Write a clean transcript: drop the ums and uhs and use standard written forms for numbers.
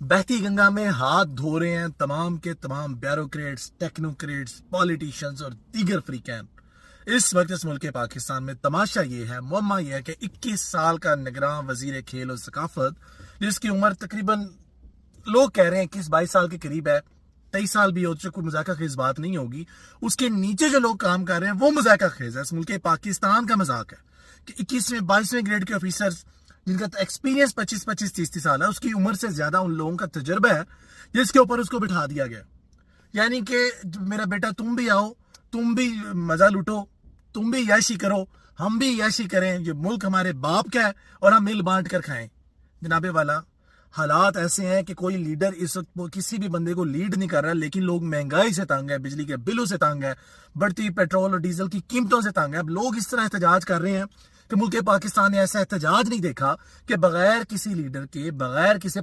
بہتی گنگا میں ہاتھ دھو رہے ہیں تمام کے تمام بیوروکریٹس، ٹیکنوکریٹس، پالیٹیشینز اور دیگر فریقین۔ اس وقت اس ملک پاکستان میں تماشا یہ ہے، معمہ یہ ہے کہ 21 سال کا نگراں وزیر کھیل و ثقافت، جس کی عمر تقریباً لوگ کہہ رہے ہیں 21-22 سال کے قریب ہے، 23 سال بھی ہو چکے، کوئی مذاکرہ خیز بات نہیں ہوگی، اس کے نیچے جو لوگ کام کر رہے ہیں وہ مذاکرہ خیز ہے۔ اس ملک پاکستان کا مذاق ہے کہ 21ویں 22ویں گریڈ کے آفیسرز جن کا ایکسپیرینس 25-30 سال ہے، اس کی عمر سے زیادہ ان لوگوں کا تجربہ ہے جس کے اوپر اس کو بٹھا دیا گیا۔ یعنی کہ میرا بیٹا تم بھی آؤ، تم بھی مزہ لوٹو، تم بھی عیاشی کرو، ہم بھی عیاشی کریں، یہ ملک ہمارے باپ کا ہے اور ہم مل بانٹ کر کھائیں۔ جناب والا، حالات ایسے ہیں کہ کوئی لیڈر اس وقت کسی بھی بندے کو لیڈ نہیں کر رہا، لیکن لوگ مہنگائی سے تنگ ہے، بجلی کے بلوں سے تنگ ہے، بڑھتی پیٹرول اور ڈیزل کی قیمتوں سے تنگ ہے۔ اب لوگ اس طرح احتجاج کر رہے ہیں کہ ملک پاکستان نے ایسا احتجاج نہیں دیکھا کہ بغیر کسی لیڈر کے، بغیر کسی